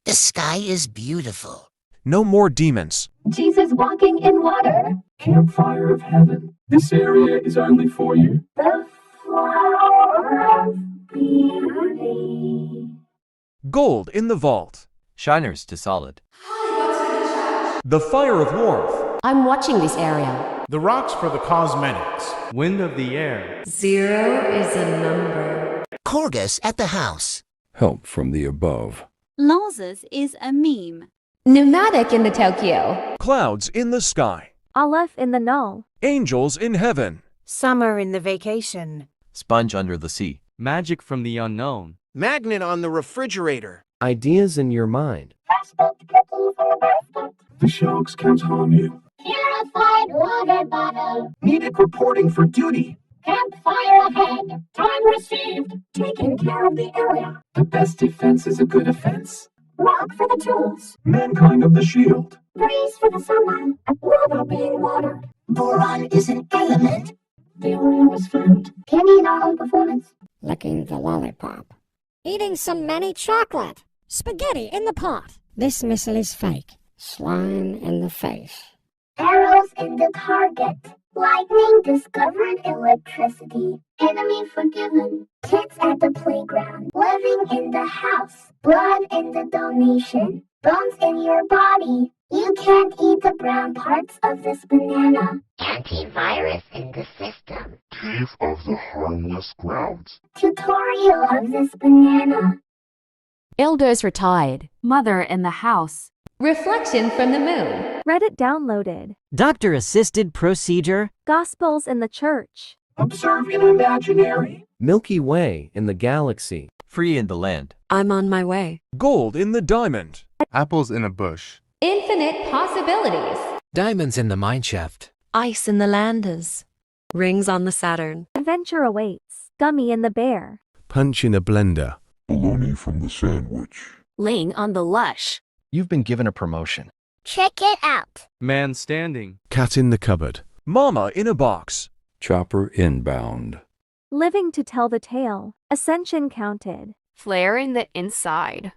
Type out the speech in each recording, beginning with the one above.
The sky is beautiful. No more demons. Jesus walking in water. Campfire of heaven. This area is only for you. The flower of beauty. Gold in the vault. Shiners to solid. The fire of warmth. I'm watching this area. The rocks for the cosmetics. Wind of the air. 0 is a number. Corgus at the house. Help from the above. Lazarus is a meme. Pneumatic in the Tokyo. Clouds in the sky. Aleph in the null. Angels in heaven. Summer in the vacation. Sponge under the sea. Magic from the unknown. Magnet on the refrigerator. Ideas in your mind. The sharks can't harm you. Purified water bottle. Needed reporting for duty. Campfire ahead. Time received. Taking care of the area. The best defense is a good offense. Rock for the tools. Mankind of the shield. Breeze for the summer. Water being watered. Boron is an element. The area was found. Can eat our own performance. Licking the lollipop. Eating some mini chocolate. Spaghetti in the pot. This missile is fake. Slime in the face. Arrows in the target. Lightning discovered electricity. Enemy forgiven. Kids at the playground. Living in the house. Blood in the donation. Bones in your body. You can't eat the brown parts of this banana. Antivirus in the system. Cave of the harmless grounds. Tutorial of this banana. Elders retired. Mother in the house. Reflection from the moon. Reddit downloaded. Doctor-assisted procedure. Gospels in the church. Observe in imaginary. Milky Way in the galaxy. Free in the land. I'm on my way. Gold in the diamond. Apples in a bush. Infinite possibilities. Diamonds in the mineshaft. Ice in the landers. Rings on the Saturn. Adventure awaits. Gummy in the bear. Punch in a blender. Bologna from the sandwich. Laying on the lush. You've been given a promotion. Check it out. Man standing. Cat in the cupboard. Mama in a box. Chopper inbound. Living to tell the tale. Ascension counted. Flare in the inside.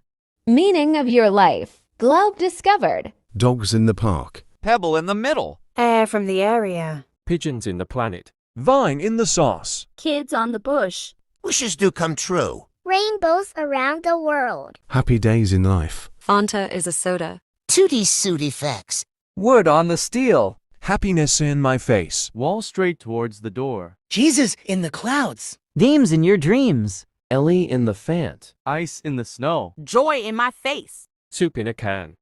Meaning of your life. Globe discovered. Dogs in the park. Pebble in the middle. Air from the area. Pigeons in the planet. Vine in the sauce. Kids on the bush. Wishes do come true. Rainbows around the world. Happy days in life. Fanta is a soda. Tootie suit effects. Wood on the steel. Happiness in my face. Wall straight towards the door. Jesus in the clouds. Dames in your dreams. Ellie in the fant. Ice in the snow. Joy in my face. Soup in a can.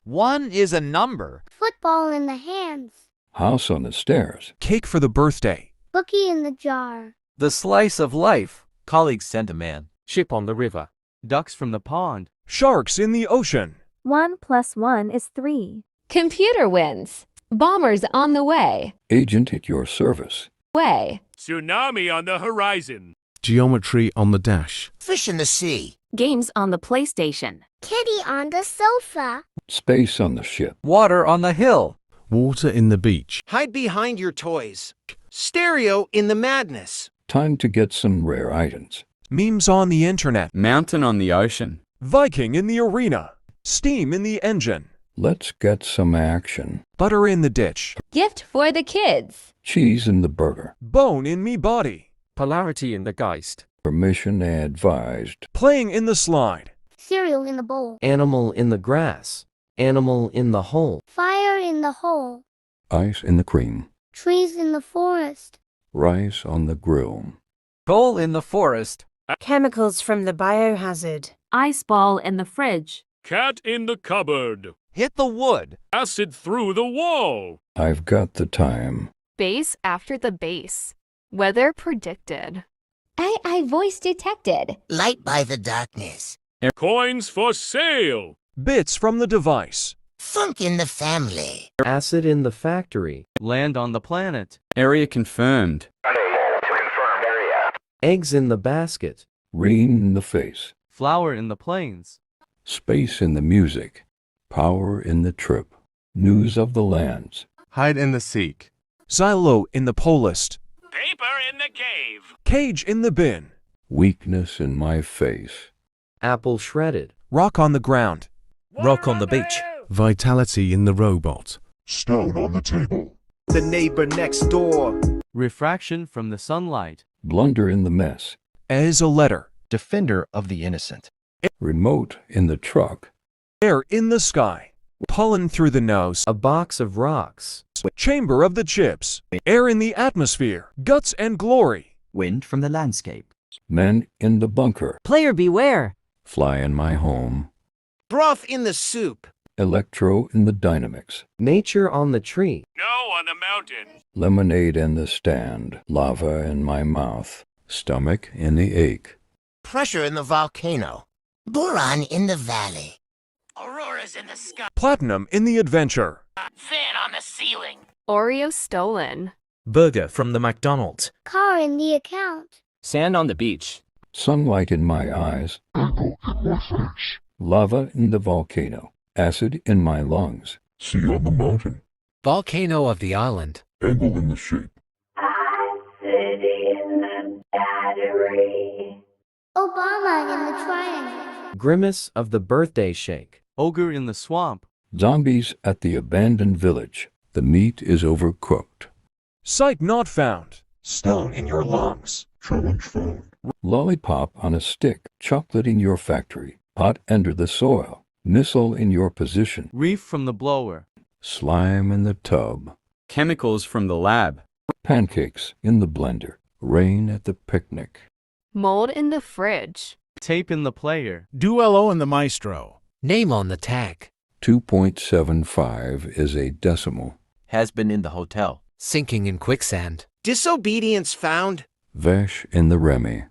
1 is a number. Football in the hands. House on the stairs. Cake for the birthday. Cookie in the jar. The slice of life. Colleagues sent a man. Ship on the river. Ducks from the pond. Sharks in the ocean. 1 + 1 is 3. Computer wins. Bombers on the way. Agent at your service. Way. Tsunami on the horizon. Geometry on the dash. Fish in the sea. Games on the PlayStation. Kitty on the sofa. Space on the ship. Water on the hill. Water in the beach. Hide behind your toys. Stereo in the madness. Time to get some rare items. Memes on the internet. Mountain on the ocean. Viking in the arena. Steam in the engine. Let's get some action. Butter in the ditch. Gift for the kids. Cheese in the burger. Bone in me body. Polarity in the Geist. Permission advised. Playing in the slide. Cereal in the bowl. Animal in the grass. Animal in the hole. Fire in the hole. Ice in the cream. Trees in the forest. Rice on the grill. Coal in the forest. Chemicals from the biohazard. Ice ball in the fridge. Cat in the cupboard. Hit the wood. Acid through the wall. I've got the time. Base after the base. Weather predicted. AI voice detected. Light by the darkness. Coins for sale. Bits from the device. Funk in the family. Acid in the factory. Land on the planet. Area confirmed. Eggs in the basket. Rain in the face. Flower in the plains. Space in the music. Power in the trip. News of the lands. Hide in the seek. Silo in the polist. Paper in the cave. Cage in the bin. Weakness in my face. Apple shredded. Rock on the ground. Rock on the beach. Vitality in the robot. Stone on the table. The neighbor next door. Refraction from the sunlight. Blunder in the mess. As a letter. Defender of the innocent. Remote in the truck. Air in the sky. Pollen through the nose. A box of rocks. Chamber of the chips. Air in the atmosphere. Guts and glory. Wind from the landscape. Men in the bunker. Player beware. Fly in my home. Broth in the soup. Electro in the dynamics. Nature on the tree. Snow on the mountain. Lemonade in the stand. Lava in my mouth. Stomach in the ache. Pressure in the volcano. Boron in the valley. Auroras in the sky. Platinum in the adventure. Fan on the ceiling. Oreo stolen. Burger from the McDonald's. Car in the account. Sand on the beach. Sunlight in my eyes. Angle in my face. Lava in the volcano. Acid in my lungs. Sea on the mountain. Volcano of the island. Angle in the shape. Acid in the battery. Obama in the triangle. Grimace of the birthday shake. Ogre in the swamp. Zombies at the abandoned village. The meat is overcooked. Sight not found. Stone in your lungs. Challenge found. Lollipop on a stick. Chocolate in your factory. Pot under the soil. Missile in your position. Reef from the blower. Slime in the tub. Chemicals from the lab. Pancakes in the blender. Rain at the picnic. Mold in the fridge. Tape in the player. Duello in the maestro. Name on the tag. 2.75 is a decimal. Has been in the hotel. Sinking in quicksand. Disobedience found. Vesh in the Remy.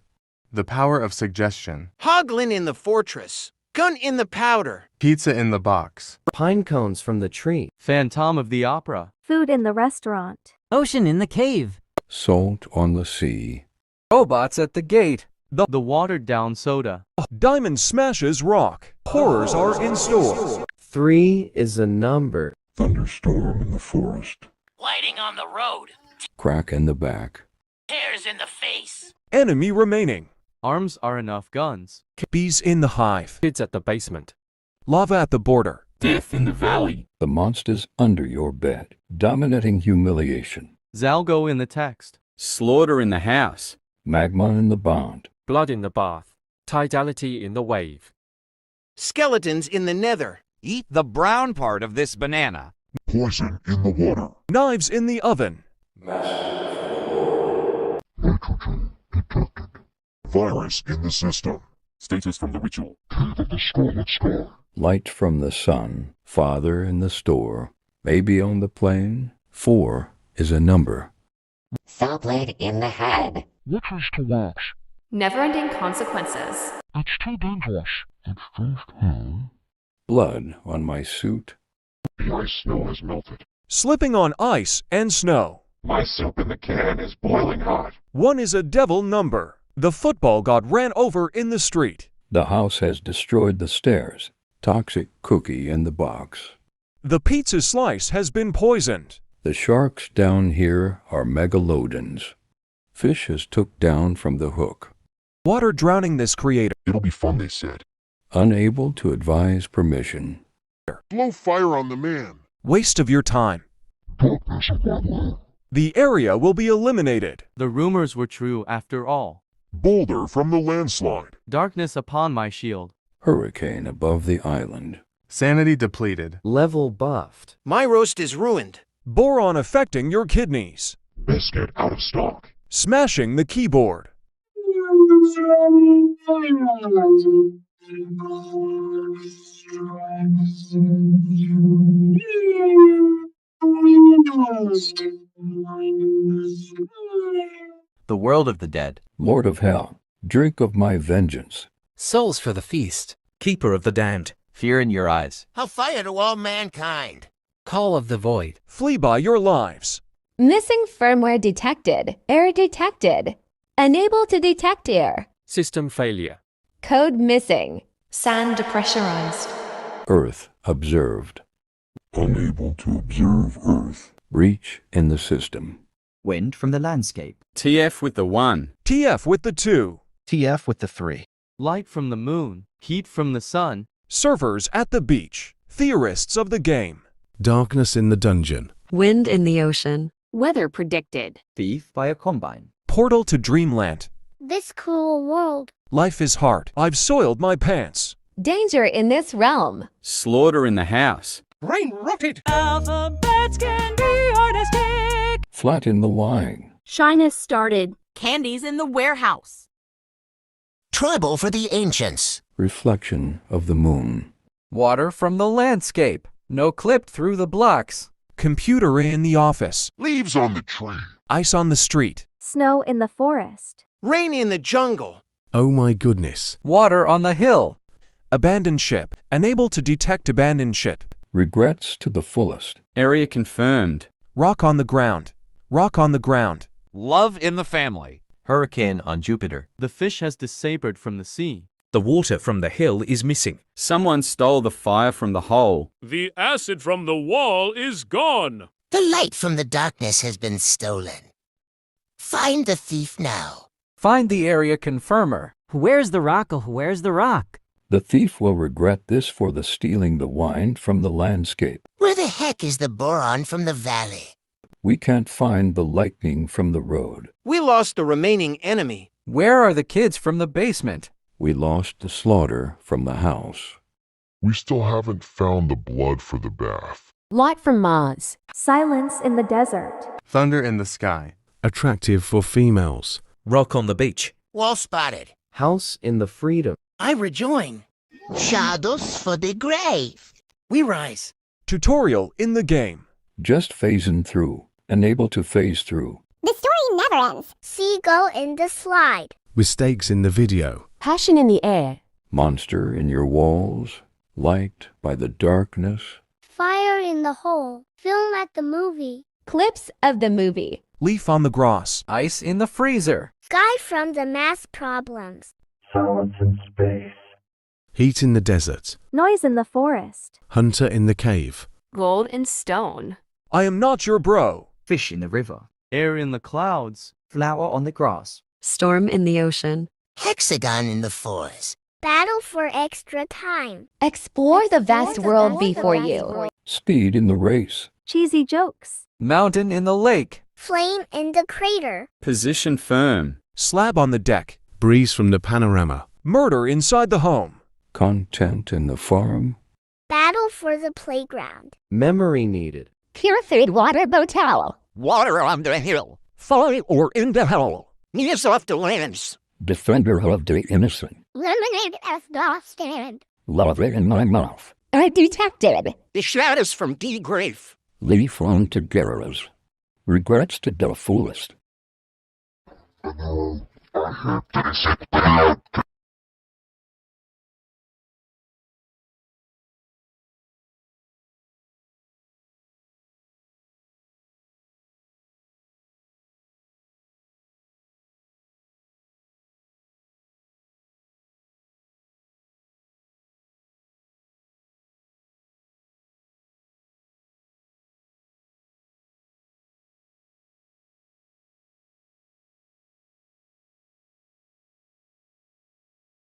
The power of suggestion. Hoglin in the fortress. Gun in the powder. Pizza in the box. Pine cones from the tree. Phantom of the opera. Food in the restaurant. Ocean in the cave. Salt on the sea. Robots at the gate. The watered down soda. Diamond smashes rock. Horrors are in store. 3 is a number. Thunderstorm in the forest. Lighting on the road. Crack in the back. Tears in the face. Enemy remaining. Arms are enough guns. Bees in the hive. Kids at the basement. Lava at the border. Death in the valley. The monsters under your bed. Dominating humiliation. Zalgo in the text. Slaughter in the house. Magma in the bond. Blood in the bath. Tidality in the wave. Skeletons in the nether. Eat the brown part of this banana. Poison in the water. Knives in the oven. Nitrogen detected. Virus in the system. Status from the ritual. Cave of the Scarlet Scar. Light from the sun. Father in the store. Baby on the plane. 4 is a number. Saw blade in the head. Which is to watch? Never-ending consequences. It's too dangerous. It's just home. Blood on my suit. The ice snow has melted. Slipping on ice and snow. My soup in the can is boiling hot. 1 is a devil number. The football god ran over in the street. The house has destroyed the stairs. Toxic cookie in the box. The pizza slice has been poisoned. The sharks down here are megalodons. Fish is took down from the hook. Water drowning this creator. It'll be fun, they said. Unable to advise permission. Blow fire on the man. Waste of your time. Darkness of my world. The area will be eliminated. The rumors were true after all. Boulder from the landslide. Darkness upon my shield. Hurricane above the island. Sanity depleted. Level buffed. My roast is ruined. Boron affecting your kidneys. Biscuit out of stock. Smashing the keyboard. The world of the dead. Lord of hell, drink of my vengeance. Souls for the feast. Keeper of the damned. Fear in your eyes. Hellfire to all mankind. Call of the void. Flee by your lives. Missing firmware detected. Error detected. Unable to detect error. System failure. Code missing. Sand depressurized. Earth observed. Unable to observe Earth. Breach in the system. Wind from the landscape. TF with the 1. TF with the 2. TF with the 3. Light from the moon. Heat from the sun. Surfers at the beach. Theorists of the game. Darkness in the dungeon. Wind in the ocean. Weather predicted. Thief by a combine. Portal to dreamland. This cruel world. Life is hard. I've soiled my pants. Danger in this realm. Slaughter in the house. Brain rotted. Alphabets can be artistic. Flat in the line. Shyness started. Candies in the warehouse. Trouble for the ancients. Reflection of the moon. Water from the landscape. No clip through the blocks. Computer in the office. Leaves on the tree. Ice on the street. Snow in the forest. Rain in the jungle. Oh my goodness. Water on the hill. Abandoned ship. Unable to detect abandoned ship. Regrets to the fullest. Area confirmed. Rock on the ground. Rock on the ground. Love in the family. Hurricane on Jupiter. The fish has disabled from the sea. The water from the hill is missing. Someone stole the fire from the hole. The acid from the wall is gone. The light from the darkness has been stolen. Find the thief now. Find the area confirmer. Where's the rock? Where's the rock? The thief will regret this for the stealing the wine from the landscape. Where the heck is the boron from the valley? We can't find the lightning from the road. We lost the remaining enemy. Where are the kids from the basement? We lost the slaughter from the house. We still haven't found the blood for the bath. Light from Mars. Silence in the desert. Thunder in the sky. Attractive for females. Rock on the beach. Wall spotted. House in the freedom. I rejoin. Shadows for the grave. We rise. Tutorial in the game. Just phasing through. Unable to phase through. The story never ends. Seagull in the slide. Mistakes in the video. Passion in the air. Monster in your walls. Light by the darkness. Fire in the hole. Film at the movie. Clips of the movie. Leaf on the grass. Ice in the freezer. Sky from the math problems. Silence in space. Heat in the desert. Noise in the forest. Hunter in the cave. Gold and stone. I am not your bro. Fish in the river. Air in the clouds. Flower on the grass. Storm in the ocean. Hexagon in the forest. Battle for extra time. Explore the vast world before you. Speed in the race. Cheesy jokes. Mountain in the lake. Flame in the crater. Position firm. Slab on the deck. Breeze from the panorama. Murder inside the home. Content in the farm. Battle for the playground. Memory needed. Purified water bottle. Water on the hill. Fire or in the hell. News of the lands. Defender of the innocent. Lemonade as the stand. Love it in my mouth. I detected. The shadows from the grave. Leaf on to garrers. Regrets to the fullest. I hate getting sick, but